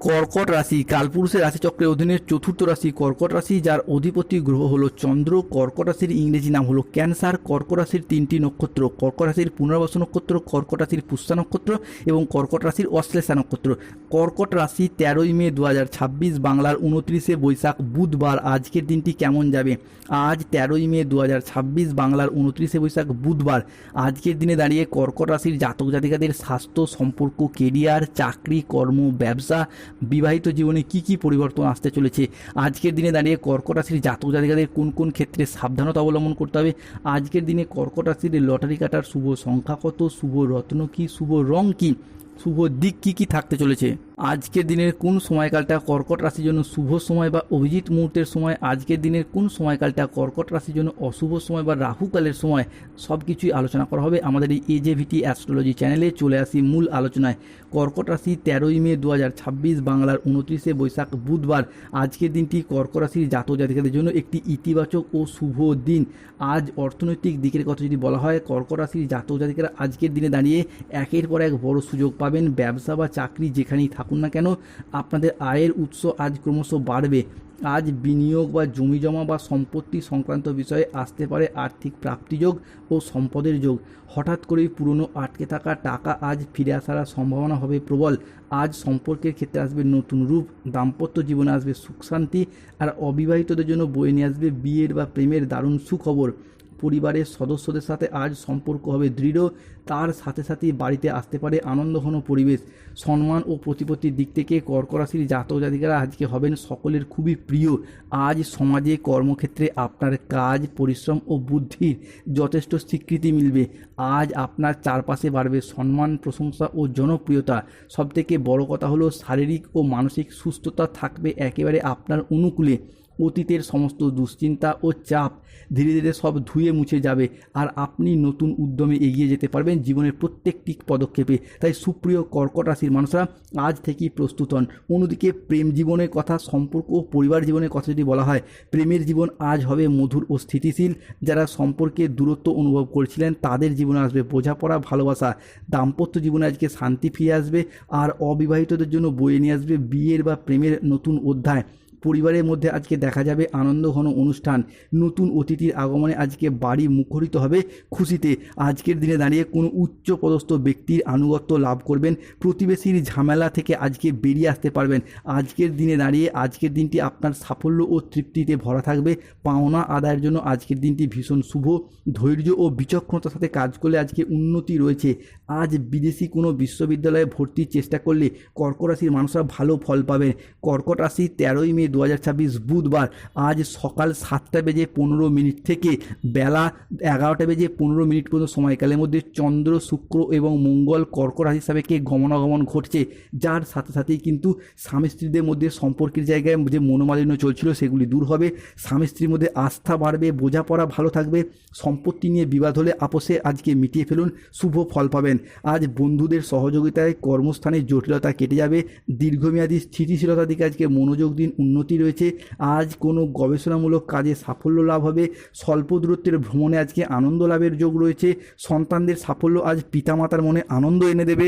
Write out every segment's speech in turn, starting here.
কর্কট রাশি কালপুরুষের রাশিচক্রের অধীনে চতুর্থ রাশি কর্কট রাশি, যার অধিপতি গ্রহ হলো চন্দ্র। কর্কট রাশির ইংরেজি নাম হলো ক্যান্সার। কর্কট রাশির তিনটি নক্ষত্র: কর্কট রাশির পুনর্বসু নক্ষত্র, কর্কট রাশির পুষ্যা নক্ষত্র এবং কর্কট রাশির অশ্লেষা নক্ষত্র। কর্কট রাশি 13ই মে 2026 বাংলার 29শে বৈশাখ বুধবার। আজকের দিনটি কেমন যাবে? আজ 13ই মে 2026 বাংলার 29শে বৈশাখ বুধবার। আজকের দিনে দাঁড়িয়ে কর্কট রাশির জাতক জাতিকাদের স্বাস্থ্য, সম্পর্ক, কেরিয়ার, চাকরি, কর্ম, ব্যবসা, বিবাহিত জীবনে কি কি পরিবর্তন আসতে চলেছে, আজকের দিনে দাঁড়িয়ে কর্কট রাশির জাতক জাতিকাদের কোন কোন ক্ষেত্রে সাবধানতা অবলম্বন করতে হবে, আজকের দিনে কর্কট রাশির লটারি কাটার শুভ সংখ্যা কত, শুভ রত্ন কি, শুভ রং কি, শুভ দিক কি কি থাকতে চলেছে, আজকের দিনের কোন সময়কালটা কর্কট রাশির জন্য শুভ সময় বা অভিজিৎ মুহূর্তের সময়, আজকের দিনের কোন সময়কালটা কর্কট রাশির জন্য অশুভ সময় বা রাহুকালের সময়, সব কিছুই আলোচনা করা হবে আমাদের এই এজেভিটি অ্যাস্ট্রোলজি চ্যানেলে। চলে আসি মূল আলোচনায়। কর্কট রাশি 13ই মে 2026 বাংলার 29শে বৈশাখ বুধবার। আজকের দিনটি কর্কট রাশির জাতক জাতিকাদের জন্য একটি ইতিবাচক ও শুভ দিন। আজ অর্থনৈতিক দিকের কথা যদি বলা হয়, কর্কট রাশির জাতক জাতিকারা আজকের দিনে দাঁড়িয়ে একের পর এক বড় সুযোগ পাবেন। ব্যবসা বা চাকরি যেখানেই থাকুন না কেন, আপনাদের আয়ের উৎস আজ ক্রমশ বাড়বে। আজ বিনিয়োগ বা জমি জমা বা সম্পত্তি সংক্রান্ত বিষয়ে আসতে পারে আর্থিক প্রাপ্তিযোগ ও সম্পদের যোগ। হঠাৎ করেই পুরনো আটকে থাকা টাকা আজ ফিরে আসার সম্ভাবনা হবে প্রবল। আজ সম্পর্কের ক্ষেত্রে আসবে নতুন রূপ, দাম্পত্য জীবনে আসবে সুখ শান্তি, আর অবিবাহিতদের জন্য বয়ে নিয়ে আসবে বিয়ের বা প্রেমের দারুণ সুখবর। পরিবারের সদস্যদের সাথে আজ সম্পর্ক হবে দৃঢ়, তার সাথে সাথেই বাড়িতে আসতে পারে আনন্দঘন পরিবেশ। সম্মান ও প্রতিপত্তির দিক থেকে কর্কট রাশির জাতক জাতিকারা আজকে হবেন সকলের খুবই প্রিয়। আজ সমাজে কর্মক্ষেত্রে আপনার কাজ, পরিশ্রম ও বুদ্ধির যথেষ্ট স্বীকৃতি মিলবে। আজ আপনার চারপাশে বাড়বে সম্মান, প্রশংসা ও জনপ্রিয়তা। সবথেকে বড় কথা হলো শারীরিক ও মানসিক সুস্থতা থাকবে একেবারে আপনার অনুকূলে। অতীতের সমস্ত দুশ্চিন্তা ও চাপ ধীরে ধীরে সব ধুয়ে মুছে যাবে, আর আপনি নতুন উদ্যমে এগিয়ে যেতে পারবেন জীবনের প্রত্যেকটি পদক্ষেপে। তাই সুপ্রিয় কর্কট রাশির মানুষরা আজ থেকেই প্রস্তুত হন। অন্যদিকে প্রেম জীবনের কথা, সম্পর্ক ও পরিবার জীবনের কথা যদি বলা হয়, প্রেমের জীবন আজ হবে মধুর ও স্থিতিশীল। যারা সম্পর্কে দূরত্ব অনুভব করেছিলেন তাদের জীবনে আসবে বোঝাপড়া, ভালোবাসা। দাম্পত্য জীবনে আজকে শান্তি ফিরে আসবে, আর অবিবাহিতদের জন্য বয়ে নিয়ে আসবে বিয়ের বা প্রেমের নতুন অধ্যায়। পরিবারের মধ্যে আজকে দেখা যাবে আনন্দঘন অনুষ্ঠান। নতুন অতিথির আগমনে আজকে বাড়ি মুখরিত হবে খুশিতে। আজকের দিনে দাঁড়িয়ে কোনো উচ্চপদস্থ ব্যক্তির আনুগত্য লাভ করবেন। প্রতিবেশীর ঝামেলা থেকে আজকে বেরিয়ে আসতে পারবেন। আজকের দিনে দাঁড়িয়ে আজকের দিনটি আপনার সাফল্য ও তৃপ্তিতে ভরা থাকবে। পাওনা আদায়ের জন্য আজকের দিনটি ভীষণ শুভ। ধৈর্য ও বিচক্ষণতার সাথে কাজ করলে আজকে উন্নতি রয়েছে। আজ বিদেশি কোনো বিশ্ববিদ্যালয়ে ভর্তির চেষ্টা করলে কর্কট রাশির মানুষরা ভালো ফল পাবেন। কর্কট রাশি 13ই মে 2026 বুধবার। আজ সকাল 7:15 থেকে বেলা 11:15 পর্যন্ত সময়কালের মধ্যে চন্দ্র, শুক্র এবং মঙ্গল কর্কট রাশির সাপেক্ষে গমনাগমন ঘটছে, যার সাথে সাথেই কিন্তু স্বামী স্ত্রীদের মধ্যে সম্পর্কের জায়গায় যে মনোমালিন্য চলছিল সেগুলি দূর হবে। স্বামী স্ত্রীর মধ্যে আস্থা বাড়বে, বোঝাপড়া ভালো থাকবে। সম্পত্তি নিয়ে বিবাদ হলে আপোষে আজকে মিটিয়ে ফেলুন, শুভ ফল পাবেন। আজ বন্ধুদের সহযোগিতায় কর্মস্থানের জটিলতা কেটে যাবে। দীর্ঘমেয়াদী স্থিতিশীলতার দিকে আজকে মনোযোগ দিন, উন্নতি রয়েছে। আজ কোনো গবেষণামূলক কাজে সাফল্য লাভ হবে। স্বল্প দূরত্বের ভ্রমণে আজকে আনন্দ লাভের যোগ রয়েছে। সন্তানদের সাফল্য আজ পিতামাতার মনে আনন্দ এনে দেবে।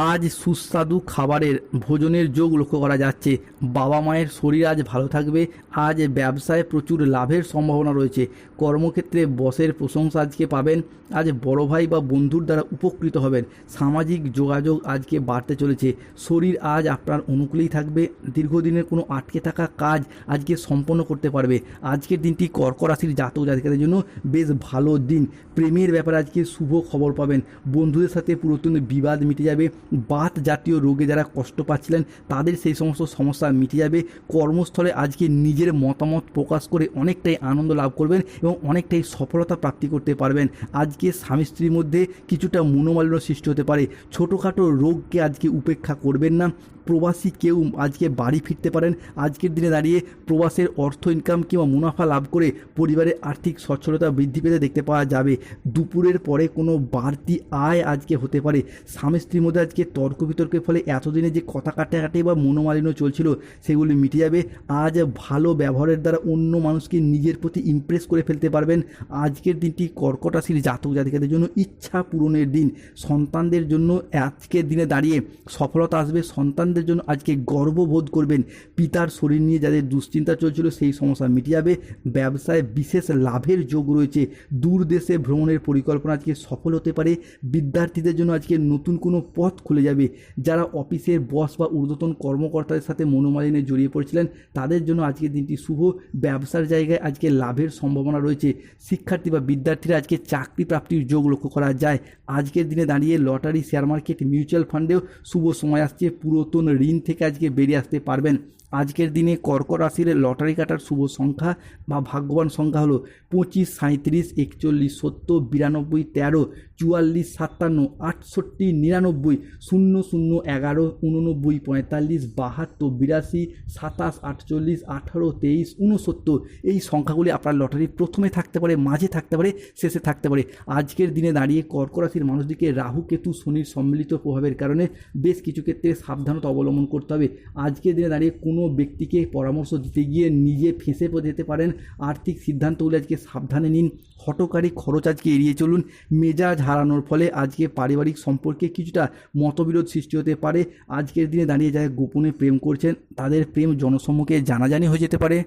আজ সুস্বাদু খাবারের ভোজনের যোগ লক্ষ্য করা যাচ্ছে। বাবা মায়ের শরীর আজ ভালো থাকবে। আজ ব্যবসায় প্রচুর লাভের সম্ভাবনা রয়েছে। কর্মক্ষেত্রে বসের প্রশংসা আজকে পাবেন। আজ বড় ভাই বা বন্ধুর দ্বারা উপকৃত হবেন। সামাজিক যোগাযোগ আজকে বাড়তে চলেছে। শরীর আজ আপনার অনুকূলেই থাকবে। দীর্ঘদিনের কোনো আটকে থাকা কাজ আজকে সম্পন্ন করতে পারবে। আজকের দিনটি কর্কট রাশির জাতক জাতিকাদের জন্য বেশ ভালো দিন। প্রেমের ব্যাপারে আজকে শুভ খবর পাবেন। বন্ধুদের সাথে পুরাতন বিবাদ মিটে যাবে। বাত জাতীয় রোগে যারা কষ্ট পাচ্ছিলেন তাদের সেই সমস্ত সমস্যা মিটে যাবে। কর্মস্থলে আজকে নিজের মতামত প্রকাশ করে অনেকটাই আনন্দ লাভ করবেন এবং অনেকটাই সফলতা প্রাপ্তি করতে পারবেন। আজকে স্বামী স্ত্রীর মধ্যে কিছুটা মনোমালিন্য সৃষ্টি হতে পারে। ছোটোখাটো রোগকে আজকে উপেক্ষা করবেন না। প্রবাসী কেউ আজকে বাড়ি ফিরতে পারেন। আজকের দিনে দাঁড়িয়ে প্রবাসের অর্থ ইনকাম কিংবা মুনাফা লাভ করে পরিবারের আর্থিক সচ্ছলতা বৃদ্ধি পেতে দেখতে পাওয়া যাবে। দুপুরের পরে কোনো বাড়তি আয় আজকে হতে পারে। স্বামী স্ত্রীর মধ্যে আজকে তর্ক বিতর্কের ফলে এতদিনে যে কথা কাটাকাটি বা মনোমালিন্য চলছিল সেগুলি মিটে যাবে। আজ ভালো ব্যবহারের দ্বারা অন্য মানুষকে নিজের প্রতি ইমপ্রেস করে ফেলতে পারবেন। আজকের দিনটি কর্কট রাশির জাতক জাতিকাদের জন্য ইচ্ছা পূরণের দিন। সন্তানদের জন্য আজকের দিনে দাঁড়িয়ে সফলতা আসবে। সন্তানদের সন্তানদের জন্য আজকে গর্ববোধ করবেন। পিতার শরীর নিয়ে যাদের দুশ্চিন্তা চলছিল সেই সমস্যা মিটে যাবে। ব্যবসায় বিশেষ লাভের যোগ রয়েছে। দূর দেশে ভ্রমণের পরিকল্পনা আজকে সফল হতে পারে। বিদ্যার্থীদের জন্য আজকে নতুন কোনো পথ খুলে যাবে। যারা অফিসের বস বা ঊর্ধ্বতন কর্মকর্তাদের সাথে মনোমালিন্যে জড়িয়ে পড়েছিলেন তাদের জন্য আজকের দিনটি শুভ। ব্যবসার জায়গায় আজকে লাভের সম্ভাবনা রয়েছে। শিক্ষার্থী বা বিদ্যার্থীরা আজকে চাকরি প্রাপ্তির যোগ লক্ষ্য করা যায়। আজকের দিনে দাঁড়িয়ে লটারি, শেয়ার মার্কেট, মিউচুয়াল ফান্ডেও শুভ সময় আসছে। পুরাতন ঋণ থেকে আজকে বেরিয়ে আসতে পারবেন। আজকের দিনে কর্কট রাশির লটারি কাটার শুভ সংখ্যা বা ভাগ্যবান সংখ্যা হলো 25, 37, 41, 70, 92, 13, 44, 57, 68, 99, 00, 11, 89, 45, 72, 82, 27, 48, 18, 23, 69 এই সংখ্যাগুলি আপনার লটারি প্রথমে থাকতে পারে, মাঝে থাকতে পারে, শেষে থাকতে পারে। আজকের দিনে দাঁড়িয়ে কর্কট রাশির মানুষদিকে রাহু, কেতু, শনির সম্মিলিত প্রভাবের কারণে বেশ কিছু ক্ষেত্রে সাবধানতা অবলম্বন করতে হবে। আজকের দিনে দাঁড়িয়ে কোনো ব্যক্তিকে পরামর্শ দিতে গিয়ে নিজে ফেঁসে যেতে পারেন। আর্থিক সিদ্ধান্তগুলি আজকে সাবধানে নিন। হঠকারী খরচ আজকে এড়িয়ে চলুন। মেজাজ হারানোর ফলে আজকে পারিবারিক সম্পর্কে কিছুটা মতবিরোধ সৃষ্টি হতে পারে। আজকের দিনে দাঁড়িয়ে যারা গোপনে প্রেম করছেন তাদের প্রেম জনসম্মুখে জানাজানি হয়ে যেতে পারে।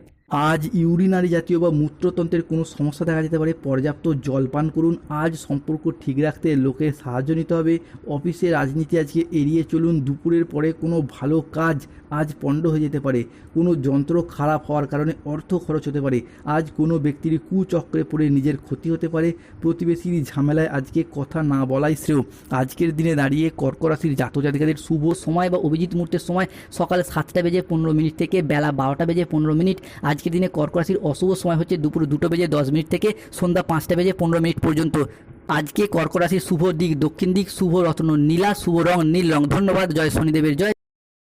আজ ইউরিনারি জাতীয় বা মূত্রতন্ত্রের কোনো সমস্যা দেখা যেতে পারে। পর্যাপ্ত জল পান করুন। আজ সম্পর্ক ঠিক রাখতে লোকের সাহায্য নিতে হবে। অফিসে রাজনীতি আজকে এড়িয়ে চলুন। দুপুরের পরে কোনো ভালো কাজ আজ পণ্ড হয়ে যেতে পারে। কোনো যন্ত্র খারাপ হওয়ার কারণে অর্থ খরচ হতে পারে। আজ কোনো ব্যক্তির কুচক্রে পড়ে নিজের ক্ষতি হতে পারে। প্রতিবেশীর ঝামেলায় আজকে কথা না বলাই শ্রেয়। আজকের দিনে দাঁড়িয়ে কর্কট রাশির জাতক জাতিকাদের শুভ সময় বা অভিজিৎ মুহূর্তের সময় সকাল 7:15 থেকে বেলা 12:15। আজকের দিনে কর্কট রাশির অশুভ সময় হচ্ছে দুপুর 2:10 থেকে সন্ধ্যা 5:15 পর্যন্ত। আজকে কর্কট রাশির শুভ দিক দক্ষিণ দিক, শুভ রত্ন নীলা, শুভ রং নীল রং। ধন্যবাদ। জয় শনিদেবের জয়।